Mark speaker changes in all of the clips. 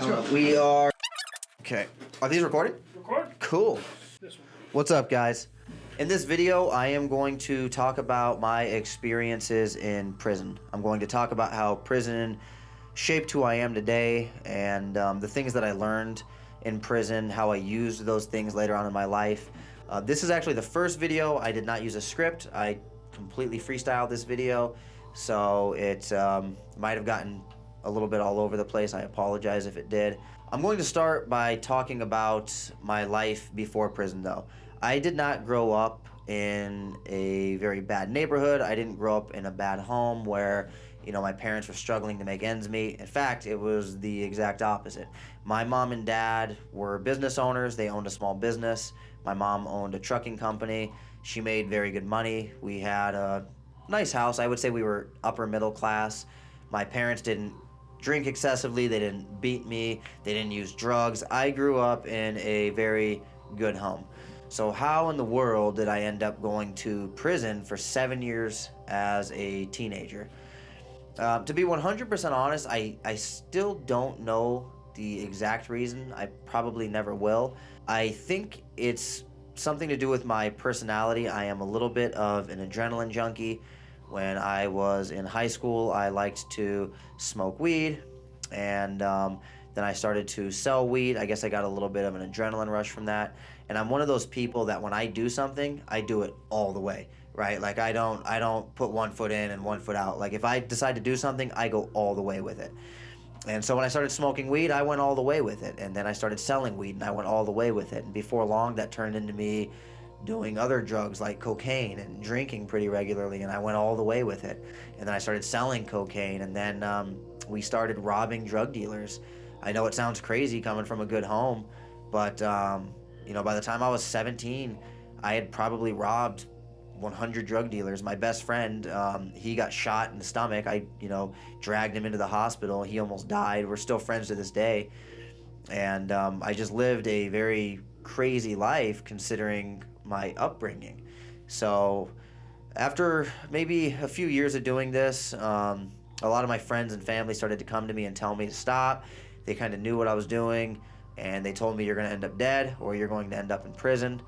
Speaker 1: We are... Okay. Are these recorded?
Speaker 2: Record?
Speaker 1: Cool.
Speaker 2: This one.
Speaker 1: What's up, guys? In this video, I am going to talk about my experiences in prison. I'm going to talk about how prison shaped who I am today and the things that I learned in prison, how I used those things later on in my life. This is actually the first video. I did not use a script. I completely freestyled this video, so it might have gotten a little bit all over the place. I apologize if it did. I'm going to start by talking about my life before prison, though. I did not grow up in a very bad neighborhood. I didn't grow up in a bad home where, you know, my parents were struggling to make ends meet. In fact, it was the exact opposite. My mom and dad were business owners. They owned a small business. My mom owned a trucking company. She made very good money. We had a nice house. I would say we were upper middle class. My parents didn't drink excessively. They didn't beat me. They didn't use drugs. I grew up in a very good home. So how in the world did I end up going to prison for 7 years as a teenager? To be 100% honest, I still don't know the exact reason. I probably never will. I think it's something to do with my personality. I am a little bit of an adrenaline junkie. When I was in high school, I liked to smoke weed, and then I started to sell weed. I guess I got a little bit of an adrenaline rush from that. And I'm one of those people that when I do something, I do it all the way, right? Like I don't put one foot in and one foot out. Like if I decide to do something, I go all the way with it. And so when I started smoking weed, I went all the way with it. And then I started selling weed, and I went all the way with it. And before long, that turned into me doing other drugs like cocaine and drinking pretty regularly, and I went all the way with it. And then I started selling cocaine, and then we started robbing drug dealers. I know it sounds crazy coming from a good home, but you know, by the time I was 17, I had probably robbed 100 drug dealers. My best friend, he got shot in the stomach. I, dragged him into the hospital. He almost died. We're still friends to this day. And I just lived a very crazy life considering my upbringing. So after maybe a few years of doing this, a lot of my friends and family started to come to me and tell me to stop. They kind of knew what I was doing, and they told me you're going to end up dead or you're going to end up in prison.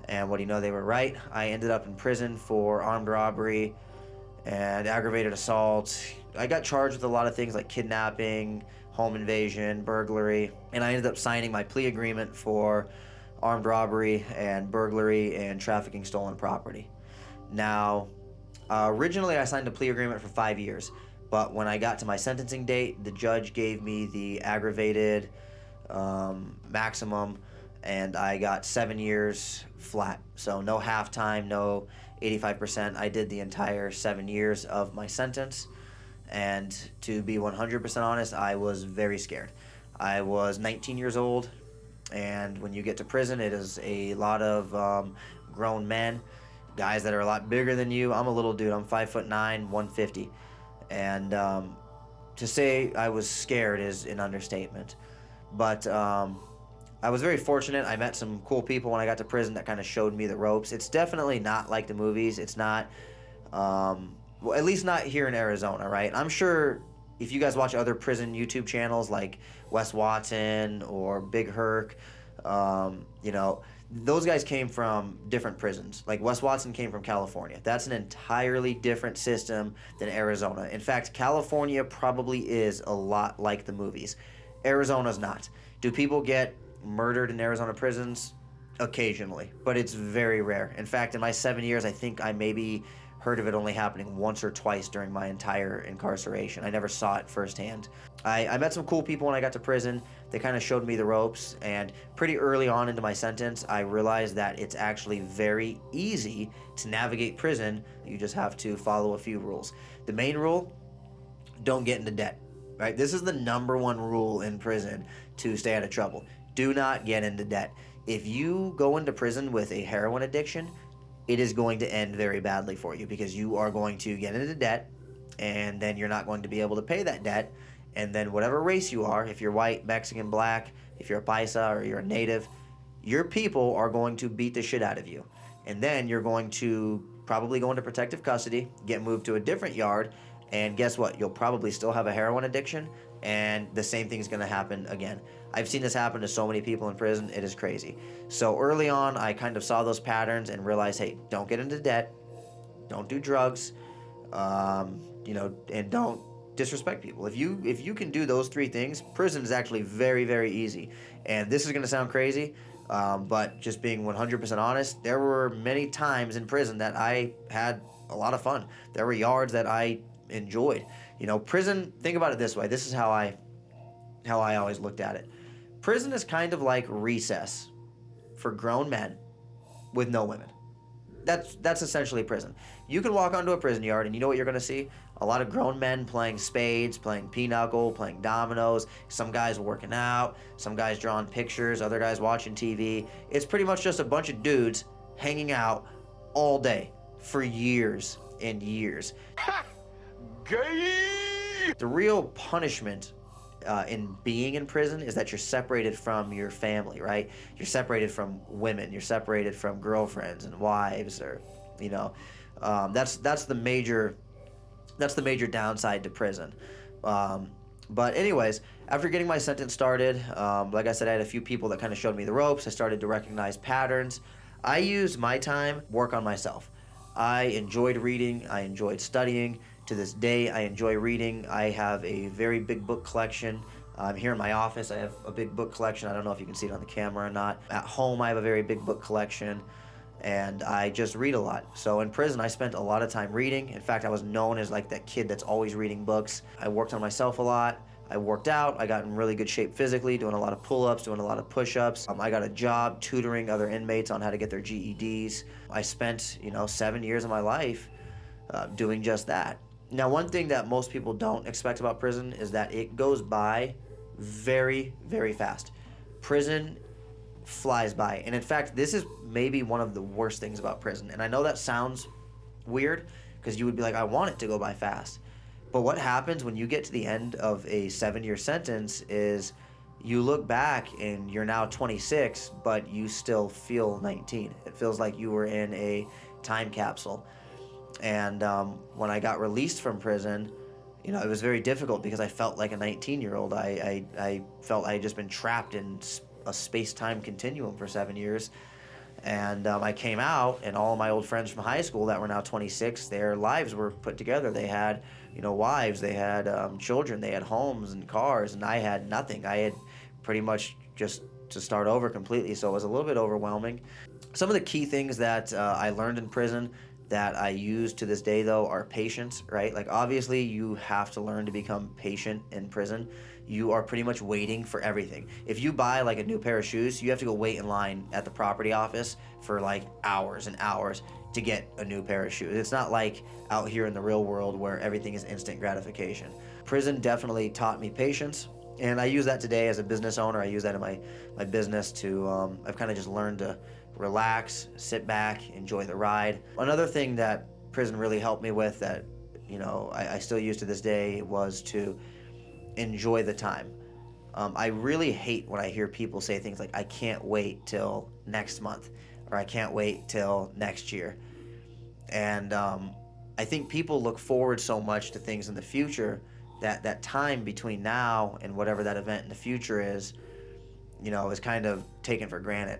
Speaker 1: And what do you know, they were right. I ended up in prison for armed robbery and aggravated assault. I got charged with a lot of things like kidnapping, home invasion, burglary, and I ended up signing my plea agreement for armed robbery and burglary and trafficking stolen property. Now, originally I signed a plea agreement for 5 years, but when I got to my sentencing date, the judge gave me the aggravated maximum, and I got 7 years flat. So no halftime, no 85%. I did the entire 7 years of my sentence. And to be 100% honest, I was very scared. I was 19 years old, and when you get to prison, it is a lot of grown men, guys that are a lot bigger than you. I'm a little dude. I'm 5'9", 150. And to say I was scared is an understatement. But I was very fortunate. I met some cool people when I got to prison that kind of showed me the ropes. It's definitely not like the movies. It's not, well, at least not here in Arizona, right? I'm sure if you guys watch other prison YouTube channels like Wes Watson or Big Herc, those guys came from different prisons. Like Wes Watson came from California. That's an entirely different system than Arizona. In fact, California probably is a lot like the movies. Arizona's not. Do people get murdered in Arizona prisons? Occasionally, but it's very rare. In fact, in my 7 years, I think I maybe heard of it only happening once or twice during my entire incarceration. I never saw it firsthand. I met some cool people when I got to prison. They kind of showed me the ropes, and pretty early on into my sentence, I realized that it's actually very easy to navigate prison. You just have to follow a few rules. The main rule, don't get into debt, right? This is the number one rule in prison to stay out of trouble. Do not get into debt. If you go into prison with a heroin addiction, it is going to end very badly for you because you are going to get into debt, and then you're not going to be able to pay that debt. And then whatever race you are, if you're white, Mexican, black, if you're a paisa or you're a native, your people are going to beat the shit out of you. And then you're going to probably go into protective custody, get moved to a different yard, and guess what? You'll probably still have a heroin addiction, and the same thing is going to happen again. I've seen this happen to so many people in prison. It is crazy. So early on, I kind of saw those patterns and realized, hey, don't get into debt, don't do drugs, and don't disrespect people. If you can do those three things, prison is actually very, very easy. And this is going to sound crazy, but just being 100% honest, there were many times in prison that I had a lot of fun. There were yards that I enjoyed. Prison, think about it this way. This is how I always looked at it. Prison is kind of like recess for grown men with no women. That's essentially prison. You can walk onto a prison yard and you know what you're going to see? A lot of grown men playing spades, playing pinochle, playing dominoes, some guys working out, some guys drawing pictures, other guys watching TV. It's pretty much just a bunch of dudes hanging out all day for years and years. Gay! The real punishment in being in prison is that you're separated from your family, right? You're separated from women. You're separated from girlfriends and wives, or that's the major downside to prison. But anyways, after getting my sentence started, like I said, I had a few people that kind of showed me the ropes. I started to recognize patterns. I used my time work on myself. I enjoyed reading. I enjoyed studying. To this day, I enjoy reading. I have a very big book collection. Here in my office, I have a big book collection. I don't know if you can see it on the camera or not. At home, I have a very big book collection, and I just read a lot. So in prison, I spent a lot of time reading. In fact, I was known as like that kid that's always reading books. I worked on myself a lot. I worked out. I got in really good shape physically, doing a lot of pull-ups, doing a lot of push-ups. I got a job tutoring other inmates on how to get their GEDs. I spent, 7 years of my life doing just that. Now, one thing that most people don't expect about prison is that it goes by very, very fast. Prison flies by. And in fact, this is maybe one of the worst things about prison. And I know that sounds weird because you would be like, I want it to go by fast. But what happens when you get to the end of a 7-year sentence is you look back and you're now 26, but you still feel 19. It feels like you were in a time capsule. And when I got released from prison, it was very difficult because I felt like a 19-year-old. I felt I had just been trapped in a space-time continuum for 7 years. And I came out, and all of my old friends from high school that were now 26, their lives were put together. They had, wives, they had children, they had homes and cars, and I had nothing. I had pretty much just to start over completely, so it was a little bit overwhelming. Some of the key things that I learned in prison that I use to this day, though, are patience, right? Like, obviously, you have to learn to become patient in prison. You are pretty much waiting for everything. If you buy, like, a new pair of shoes, you have to go wait in line at the property office for, like, hours and hours to get a new pair of shoes. It's not like out here in the real world where everything is instant gratification. Prison definitely taught me patience, and I use that today as a business owner. I use that in my business to, I've kind of just learned to relax, sit back, enjoy the ride. Another thing that prison really helped me with that, I still use to this day was to enjoy the time. I really hate when I hear people say things like, I can't wait till next month, or I can't wait till next year. And I think people look forward so much to things in the future that time between now and whatever that event in the future is kind of taken for granted.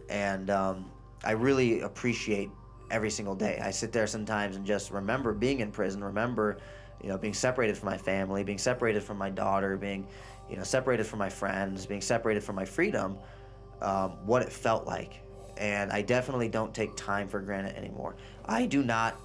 Speaker 1: And I really appreciate every single day. I sit there sometimes and just remember being in prison, remember, being separated from my family, being separated from my daughter, being, separated from my friends, being separated from my freedom, what it felt like. And I definitely don't take time for granted anymore. I do not,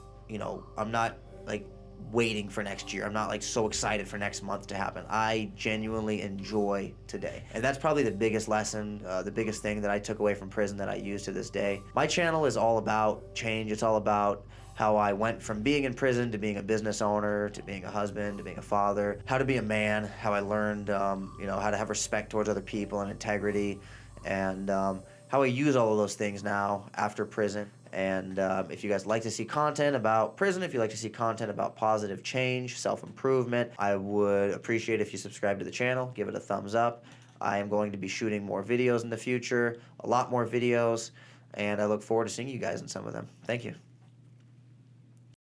Speaker 1: I'm not like waiting for next year. I'm not like so excited for next month to happen. I genuinely enjoy today. And that's probably the biggest lesson, the biggest thing that I took away from prison that I use to this day. My channel is all about change. It's all about how I went from being in prison to being a business owner, to being a husband, to being a father, how to be a man, how I learned, how to have respect towards other people and integrity, and how I use all of those things now after prison. And if you guys like to see content about prison, if you like to see content about positive change, self-improvement, I would appreciate if you subscribe to the channel, give it a thumbs up. I am going to be shooting more videos in the future, a lot more videos, and I look forward to seeing you guys in some of them. Thank you.